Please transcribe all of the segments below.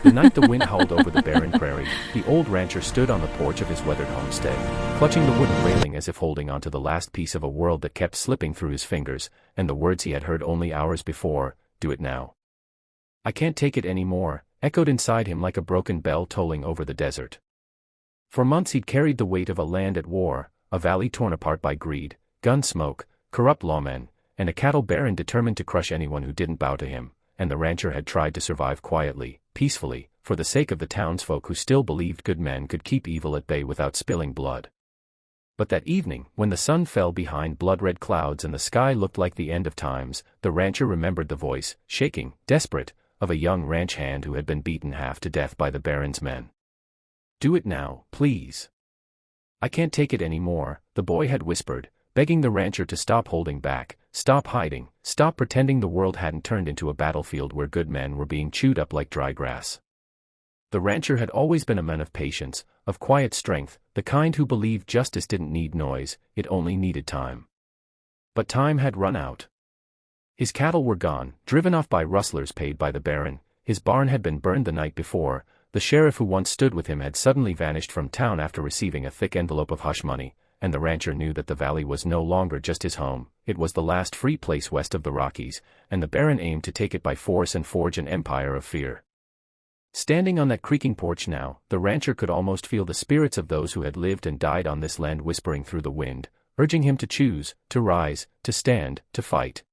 The night the wind howled over the barren prairie, the old rancher stood on the porch of his weathered homestead, clutching the wooden railing as if holding onto the last piece of a world that kept slipping through his fingers, and the words he had heard only hours before, "Do it now. I can't take it anymore," echoed inside him like a broken bell tolling over the desert. For months he'd carried the weight of a land at war, a valley torn apart by greed, gun smoke, corrupt lawmen, and a cattle baron determined to crush anyone who didn't bow to him, and the rancher had tried to survive quietly, peacefully, for the sake of the townsfolk who still believed good men could keep evil at bay without spilling blood. But that evening, when the sun fell behind blood-red clouds and the sky looked like the end of times, the rancher remembered the voice, shaking, desperate, of a young ranch hand who had been beaten half to death by the baron's men. "Do it now, please. I can't take it anymore," the boy had whispered, begging the rancher to stop holding back, stop hiding, stop pretending the world hadn't turned into a battlefield where good men were being chewed up like dry grass. The rancher had always been a man of patience, of quiet strength, the kind who believed justice didn't need noise, it only needed time. But time had run out. His cattle were gone, driven off by rustlers paid by the baron, his barn had been burned the night before, the sheriff who once stood with him had suddenly vanished from town after receiving a thick envelope of hush money, and the rancher knew that the valley was no longer just his home, it was the last free place west of the Rockies, and the baron aimed to take it by force and forge an empire of fear. Standing on that creaking porch now, the rancher could almost feel the spirits of those who had lived and died on this land whispering through the wind, urging him to choose, to rise, to stand, to fight.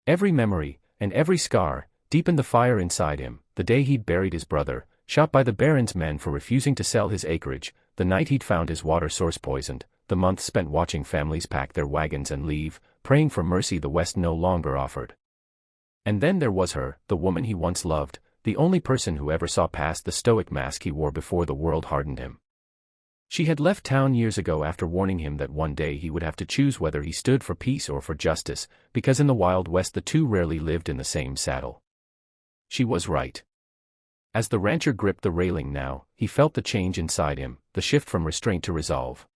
Every memory, and every scar, deepened the fire inside him, the day he'd buried his brother, shot by the baron's men for refusing to sell his acreage, the night he'd found his water source poisoned, the month spent watching families pack their wagons and leave, praying for mercy the West no longer offered. And then there was her, the woman he once loved, the only person who ever saw past the stoic mask he wore before the world hardened him. She had left town years ago after warning him that one day he would have to choose whether he stood for peace or for justice, because in the Wild West the two rarely lived in the same saddle. She was right. As the rancher gripped the railing now, he felt the change inside him, the shift from restraint to resolve.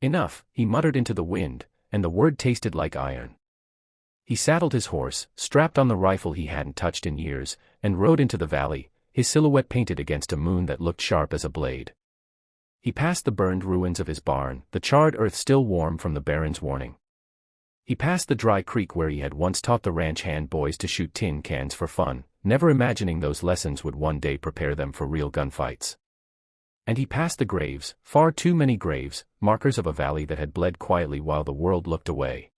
"Enough," he muttered into the wind, and the word tasted like iron. He saddled his horse, strapped on the rifle he hadn't touched in years, and rode into the valley, his silhouette painted against a moon that looked sharp as a blade. He passed the burned ruins of his barn, the charred earth still warm from the baron's warning. He passed the dry creek where he had once taught the ranch hand boys to shoot tin cans for fun, never imagining those lessons would one day prepare them for real gunfights. And he passed the graves, far too many graves, markers of a valley that had bled quietly while the world looked away.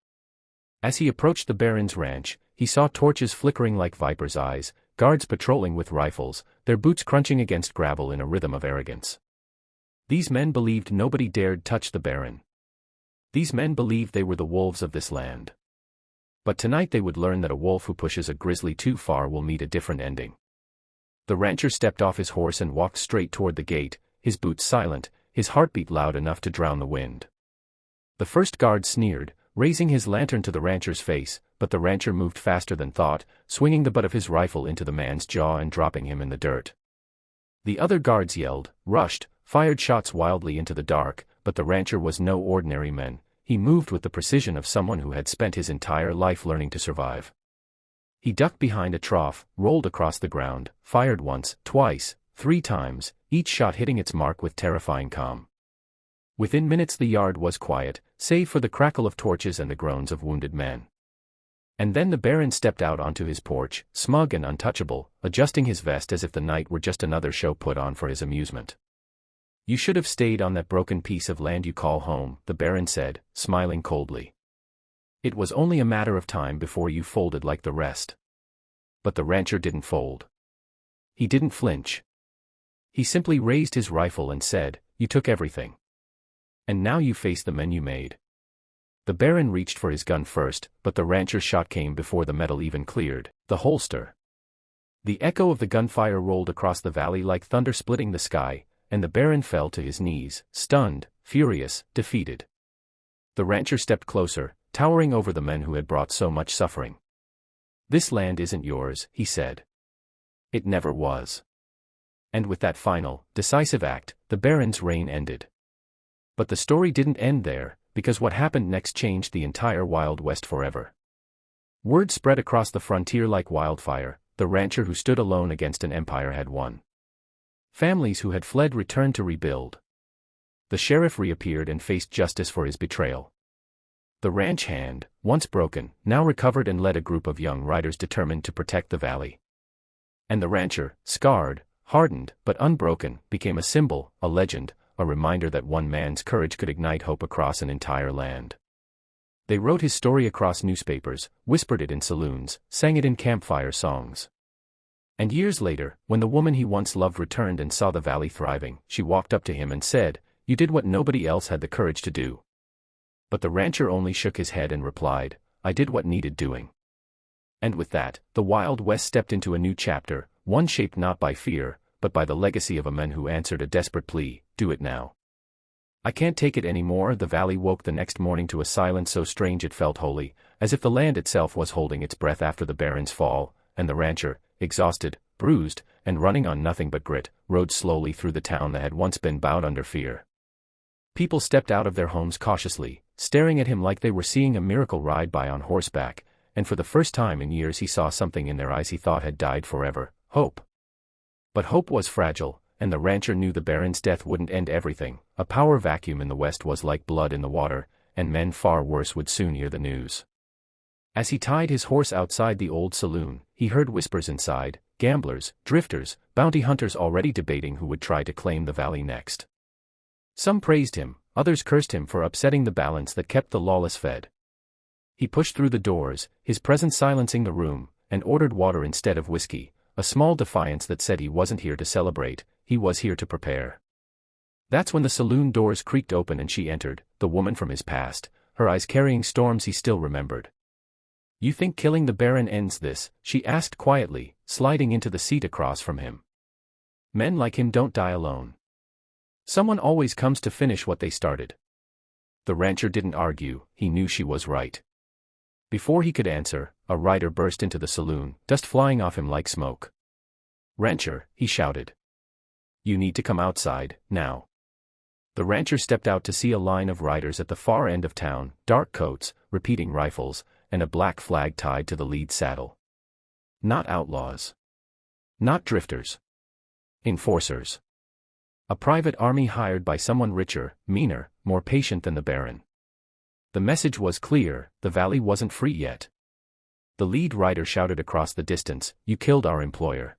As he approached the baron's ranch, he saw torches flickering like vipers' eyes, guards patrolling with rifles, their boots crunching against gravel in a rhythm of arrogance. These men believed nobody dared touch the baron. These men believed they were the wolves of this land. But tonight they would learn that a wolf who pushes a grizzly too far will meet a different ending. The rancher stepped off his horse and walked straight toward the gate, his boots silent, his heartbeat loud enough to drown the wind. The first guard sneered, raising his lantern to the rancher's face, but the rancher moved faster than thought, swinging the butt of his rifle into the man's jaw and dropping him in the dirt. The other guards yelled, rushed, fired shots wildly into the dark, but the rancher was no ordinary man. He moved with the precision of someone who had spent his entire life learning to survive. He ducked behind a trough, rolled across the ground, fired once, twice, 3 times, each shot hitting its mark with terrifying calm. Within minutes the yard was quiet, save for the crackle of torches and the groans of wounded men. And then the baron stepped out onto his porch, smug and untouchable, adjusting his vest as if the night were just another show put on for his amusement. "You should have stayed on that broken piece of land you call home," the baron said, smiling coldly. "It was only a matter of time before you folded like the rest." But the rancher didn't fold. He didn't flinch. He simply raised his rifle and said, "You took everything. And now you face the men you made." The baron reached for his gun first, but the rancher's shot came before the metal even cleared the holster. The echo of the gunfire rolled across the valley like thunder splitting the sky, and the baron fell to his knees, stunned, furious, defeated. The rancher stepped closer, towering over the men who had brought so much suffering. "This land isn't yours," he said. "It never was." And with that final, decisive act, the baron's reign ended. But the story didn't end there, because what happened next changed the entire Wild West forever. Word spread across the frontier like wildfire. the rancher who stood alone against an empire had won. Families who had fled returned to rebuild. The sheriff reappeared and faced justice for his betrayal. The ranch hand, once broken, now recovered and led a group of young riders determined to protect the valley. And the rancher, scarred, hardened, but unbroken, became a symbol, a legend, a reminder that one man's courage could ignite hope across an entire land. They wrote his story across newspapers, whispered it in saloons, sang it in campfire songs. And years later, when the woman he once loved returned and saw the valley thriving, she walked up to him and said, "You did what nobody else had the courage to do." But the rancher only shook his head and replied, "I did what needed doing." And with that, the Wild West stepped into a new chapter, one shaped not by fear, but by the legacy of a man who answered a desperate plea, "Do it now. I can't take it anymore." The valley woke the next morning to a silence so strange it felt holy, as if the land itself was holding its breath after the Baron's fall, and the rancher, exhausted, bruised, and running on nothing but grit, rode slowly through the town that had once been bowed under fear. People stepped out of their homes cautiously, staring at him like they were seeing a miracle ride by on horseback, and for the first time in years he saw something in their eyes he thought had died forever: hope. But hope was fragile, and the rancher knew the Baron's death wouldn't end everything. A power vacuum in the West was like blood in the water, and men far worse would soon hear the news. As he tied his horse outside the old saloon, he heard whispers inside: gamblers, drifters, bounty hunters already debating who would try to claim the valley next. Some praised him, others cursed him for upsetting the balance that kept the lawless fed. He pushed through the doors, his presence silencing the room, and ordered water instead of whiskey, a small defiance that said he wasn't here to celebrate, he was here to prepare. That's when the saloon doors creaked open and she entered, the woman from his past, her eyes carrying storms he still remembered. "You think killing the Baron ends this?" she asked quietly, sliding into the seat across from him. "Men like him don't die alone. Someone always comes to finish what they started." The rancher didn't argue, he knew she was right. Before he could answer, a rider burst into the saloon, dust flying off him like smoke. "Rancher," he shouted. "You need to come outside, now." The rancher stepped out to see a line of riders at the far end of town, dark coats, repeating rifles, and a black flag tied to the lead saddle. Not outlaws. Not drifters. Enforcers. A private army hired by someone richer, meaner, more patient than the Baron. The message was clear: the valley wasn't free yet. The lead rider shouted across the distance, "You killed our employer.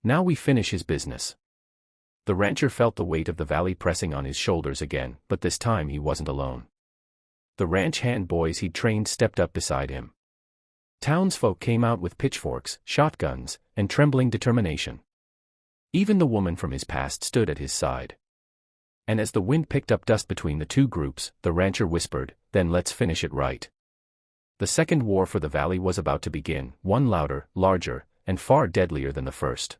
Now we finish his business." The rancher felt the weight of the valley pressing on his shoulders again, but this time he wasn't alone. The ranch hand boys he'd trained stepped up beside him. Townsfolk came out with pitchforks, shotguns, and trembling determination. Even the woman from his past stood at his side. And as the wind picked up dust between the two groups, the rancher whispered, "Then let's finish it right." The second war for the valley was about to begin, one louder, larger, and far deadlier than the first.